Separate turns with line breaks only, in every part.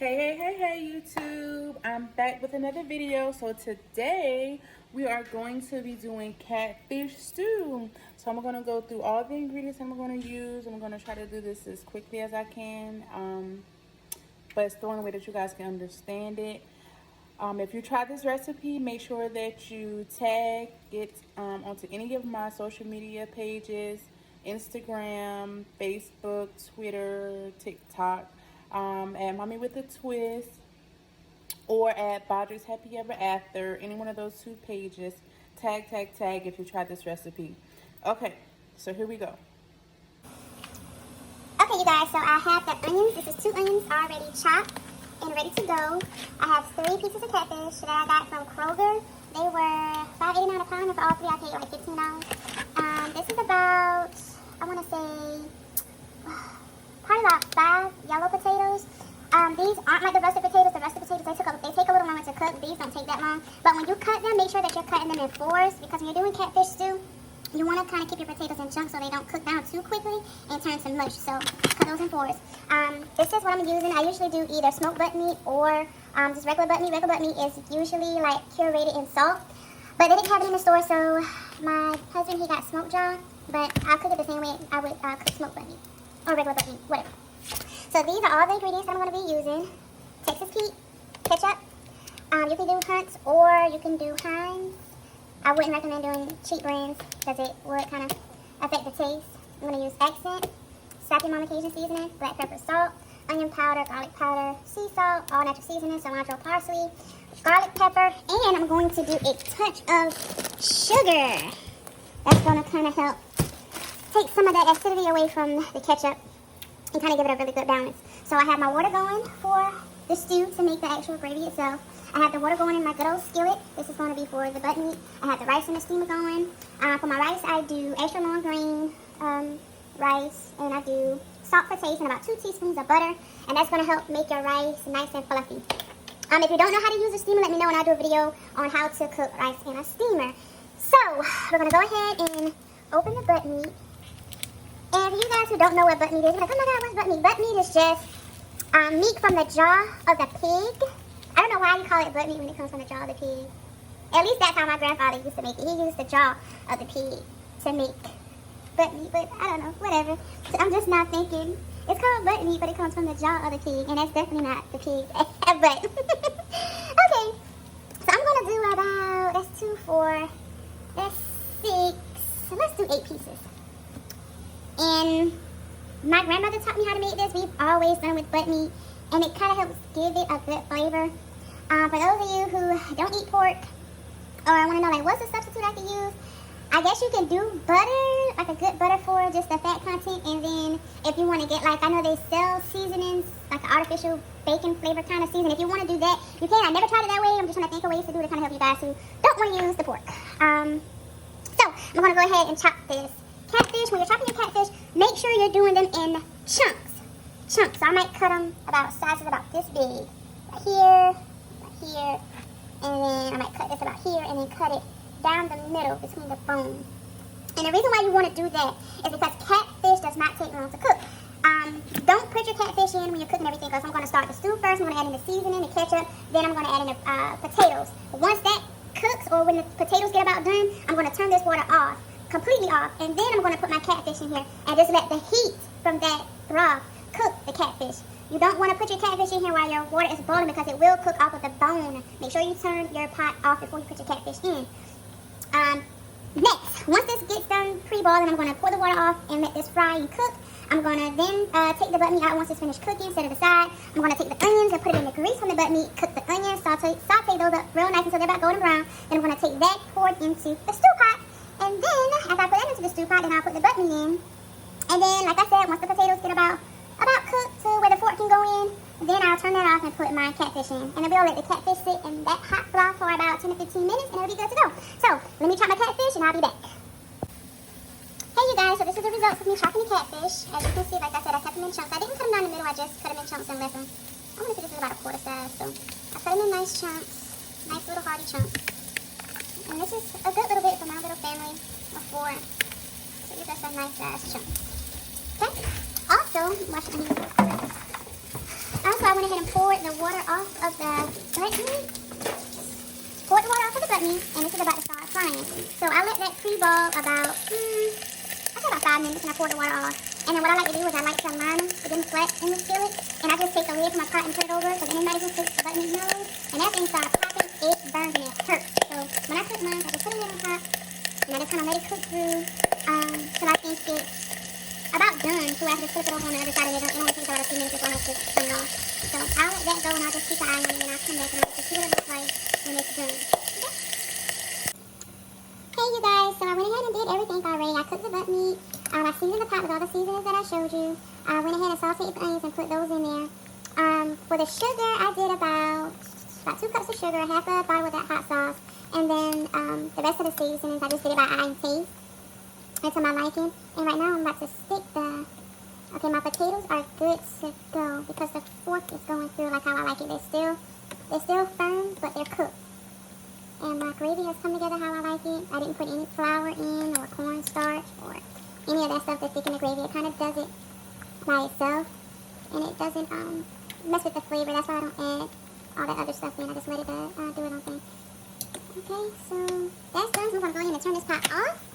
Hey YouTube, I'm back with another video. So today we are going to be doing catfish stew. So I'm going to go through all the ingredients I'm going to use. I'm going to try to do this as quickly as I can, but still in a way that you guys can understand it. If you try this recipe, make sure that you tag it onto any of my social media pages: Instagram, Facebook, Twitter, TikTok, at Mommy with a Twist, or at Bodger's Happy Ever After. Any one of those two pages. Tag if you try this recipe. Okay, so here we go.
Okay, you guys, so I have the onions. This is 2 onions already chopped and ready to go. I have 3 pieces of catfish that I got from Kroger. They were $5.89 a pound, and for all 3 I paid like $15. This is about, I want to say, probably about 5 yellow potatoes. These aren't like the russet potatoes. The russet potatoes, they take a little longer to cook. These don't take that long. But when you cut them, make sure that you're cutting them in 4s, because when you're doing catfish stew, you want to kind of keep your potatoes in chunks so they don't cook down too quickly and turn to mush. So cut those in 4s. This is what I'm using. I usually do either smoked butt meat or just regular butt meat. Regular butt meat is usually like curated in salt, but they didn't have it in the store, so my husband, he got smoked jaw, but I'll cook it the same way I would cook smoked butt meat or regular butt meat, whatever. So these are all the ingredients that I'm going to be using. Texas Pete, ketchup. You can do Hunt's or you can do Heinz. I wouldn't recommend doing cheap brands because it would kind of affect the taste. I'm going to use Accent, Sappy Mama Cajun seasoning, black pepper, salt, onion powder, garlic powder, sea salt, all natural seasoning, cilantro, parsley, garlic pepper, and I'm going to do a touch of sugar. That's going to kind of help take some of that acidity away from the ketchup and kind of give it a really good balance. So I have my water going for the stew to make the actual gravy itself. I have the water going in my good old skillet. This is going to be for the butt meat. I have the rice in the steamer going. For my rice, I do extra long grain rice, and I do salt for taste and about 2 teaspoons of butter, and that's going to help make your rice nice and fluffy. If you don't know how to use a steamer, let me know, and I'll do a video on how to cook rice in a steamer. So we're going to go ahead and open the butt meat. And for you guys who don't know what butt meat is, you're like, oh my God, what's butt meat? Butt meat is just meat from the jaw of the pig. I don't know why you call it butt meat when it comes from the jaw of the pig. At least that's how my grandfather used to make it. He used the jaw of the pig to make butt meat, but I don't know, whatever. So I'm just not thinking. It's called butt meat, but it comes from the jaw of the pig, and that's definitely not the pig's butt. Okay, so I'm going to do about, that's 2, 4, that's 6, so let's do 8 pieces. And my grandmother taught me how to make this. We've always done with butt meat, and it kind of helps give it a good flavor. For those of you who don't eat pork or want to know like what's the substitute I can use, I guess you can do butter, like a good butter for just the fat content, and then if you want to get like, I know they sell seasonings, like an artificial bacon flavor kind of season. If you want to do that, you can. I never tried it that way. I'm just trying to think of ways to do it to kind of help you guys who don't want to use the pork. So I'm going to go ahead and chop this catfish. When you're chopping your catfish, make sure you're doing them in chunks. So I might cut them about sizes about this big. Right here, and then I might cut this about here, and then cut it down the middle between the bones. And the reason why you want to do that is because catfish does not take long to cook. Don't put your catfish in when you're cooking everything, because I'm going to start the stew first. I'm going to add in the seasoning, the ketchup, then I'm going to add in the potatoes. Once that cooks, or when the potatoes get about done, I'm going to turn this water off, completely off, and then I'm going to put my catfish in here and just let the heat from that broth cook the catfish. You don't want to put your catfish in here while your water is boiling, because it will cook off of the bone. Make sure you turn your pot off before you put your catfish in. Next, once this gets done pre-boiling, I'm going to pour the water off and let this fry and cook. I'm going to then take the butt meat out once it's finished cooking, set it aside. I'm going to take the onions and put it in the grease from the butt meat, cook the onions, saute those up real nice until they're about golden brown. Then I'm going to take that, pour it into the stew pot. And then, after I put that into the stew pot, then I'll put the butt meat in. And then, like I said, once the potatoes get about cooked to where the fork can go in, then I'll turn that off and put my catfish in. And then we'll let the catfish sit in that hot broth for about 10 to 15 minutes, and it'll be good to go. So, let me chop my catfish, and I'll be back. Hey you guys, so this is the results of me chopping the catfish. As you can see, like I said, I cut them in chunks. I didn't cut them down the middle, I just cut them in chunks and left them. I want to say this is about a quarter size, so I cut them in nice chunks, nice little hearty chunks. And this is a good little bit for my little family of 4. So these are some nice size chunks. Okay? Also, I went went ahead and poured the water off of the butt meat. Poured the water off of the butt meat, and this is about to start frying. So I let that pre-ball about, I say about 5 minutes, and I poured the water off. And then what I like to do is I like to line them to get them flat in the skillet. And I just take the lid from my pot and put it over, so anybody who cooks the butt meat knows. And that thing starts popping, it burns and it hurts. So when I cook mine, I just put it on top, and I just kind of let it cook through till I think it's about done. So I have to flip it over on the other side, and it only takes about a few minutes before I have to turn it off. So I'll let that go, and I'll just keep an eye on it, and I'll come back and I'll just see what it looks like when it's done. Okay? Hey you guys, so I went ahead and did everything already. I cooked the butt meat. I seasoned the pot with all the seasonings that I showed you. I went ahead and sauteed the onions and put those in there. For the sugar, I did about 2 cups of sugar, half a bottle with that hot sauce, and then the rest of the seasonings, I just did it by eye and taste and to my liking. And right now, I'm about to stick the, okay, my potatoes are good to go because the fork is going through like how I like it. They're still firm, but they're cooked. And my gravy has come together how I like it. I didn't put any flour in or cornstarch or any of that stuff that's thick in the gravy. It kind of does it by itself, and it doesn't mess with the flavor. That's why I don't add all that other stuff in. I just let it do it on thing. Okay, so that's done. So I'm going to go ahead and turn this pot off.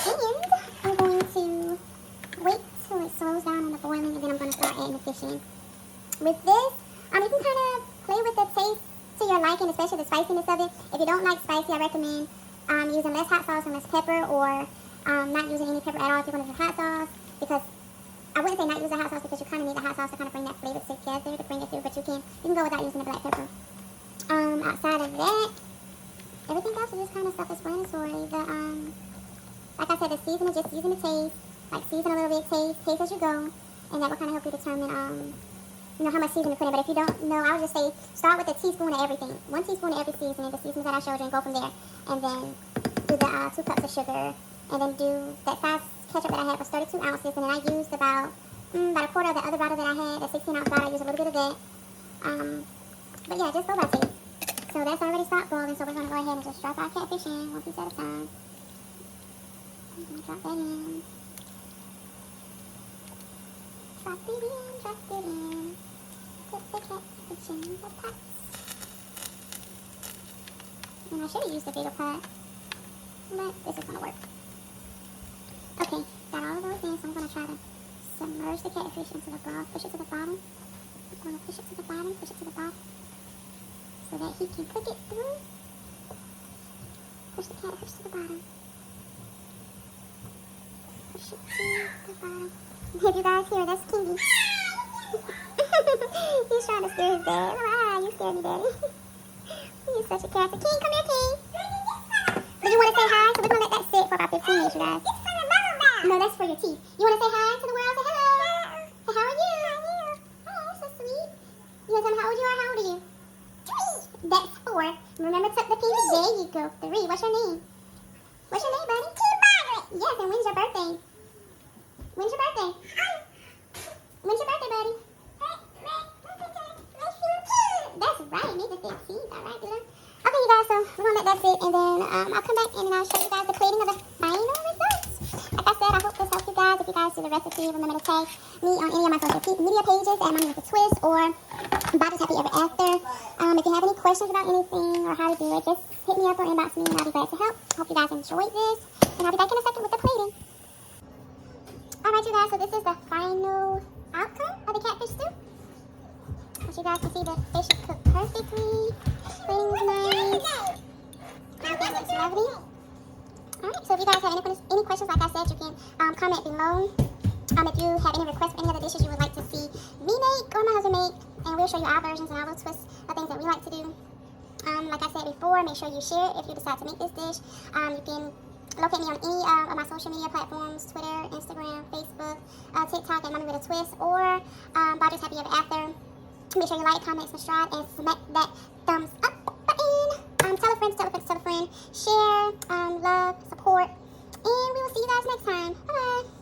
And I'm going to wait till it slows down on the boiling, and then I'm going to start adding the fish in. With this, you can kind of play with the taste to your liking, especially the spiciness of it. If you don't like spicy, I recommend using less hot sauce and less pepper, or not using any pepper at all if you want to use hot sauce, because I wouldn't say not use the hot sauce because you kind of need the hot sauce to kind of bring that flavor together, to bring it through, but you can go without using the black pepper. Outside of that, everything else is just kind of self-explanatory. Like I said, the seasoning, just using the taste, like season a little bit, taste as you go, and that will kind of help you determine, how much seasoning to put in. But if you don't know, I would just say start with a teaspoon of everything. 1 teaspoon of every seasoning, the seasonings that I showed you, and go from there. And then do the 2 cups of sugar, and then do that size ketchup that I had was 32 ounces, and then I used about a quarter of the other bottle that I had, a 16-ounce bottle. I used a little bit of that. But yeah, just go by taste. So that's already stopped boiling, so we're going to go ahead and just drop our catfish in 1 piece at a time. I'm going to drop that in. Drop it in, drop it in. Put the catfish in the pot. And I should have used a bigger pot, but this is going to work. Okay, got all of those in, so I'm going to try to submerge the catfish into the broth. Push it to the bottom. I'm going to push it to the bottom, push it to the bottom, so that he can cook it through. Push the catfish to the bottom. Push it to the bottom. If you guys hear, that's Kingy. He's trying to scare his dad. Ah, you scared me, Daddy. He's such a character. King, come here, King. Do you want to say hi? So we're going to let that sit for about 15 minutes, you guys. No, that's for your teeth. You want to say hi to the world? Say hello. Say, how are you? Oh, so sweet. You want to tell me how old you are? How old are you? 3. That's 4. Remember, tuck the pinky. There you go. 3. What's your name? What's your name, buddy? Yes, and when's your birthday? When's your birthday? When's your birthday, buddy? That's right. May the 15th. All right, dude. Okay, you guys, so we're going to let that sit, and then I'll come back and then I'll show you guys the plating of the final results. Like I said, I hope this helps you guys. If you guys do the recipe, remember to tag me on any of my social media pages at Mommy with a Twist or Bobbie's Happy Ever After. If you have any questions about anything or how to do it, just hit me up or inbox me, and I'll be glad to help. Hope you guys enjoyed this, and I'll be back in a second with the plating. Alright, you guys, so this is the final outcome of the catfish stew. As you guys can see, the fish is cooked perfectly. Plating's nice. Everything looks lovely. Alright, so if you guys have any questions, like I said, you can comment below. If you have any requests for any other dishes you would like to see me make or my husband make, and we'll show you our versions and our little twists of things that we like to do. Like I said before, make sure you share it if you decide to make this dish. You can locate me on any of my social media platforms: Twitter, Instagram, Facebook, TikTok at Mommy with a Twist, or Bobbie's Happy Ever After. Make sure you like, comment, subscribe, and smack that thumbs up button. Tell a friend, tell a friend, tell a friend. Share, love, support, and we will see you guys next time. Bye-bye.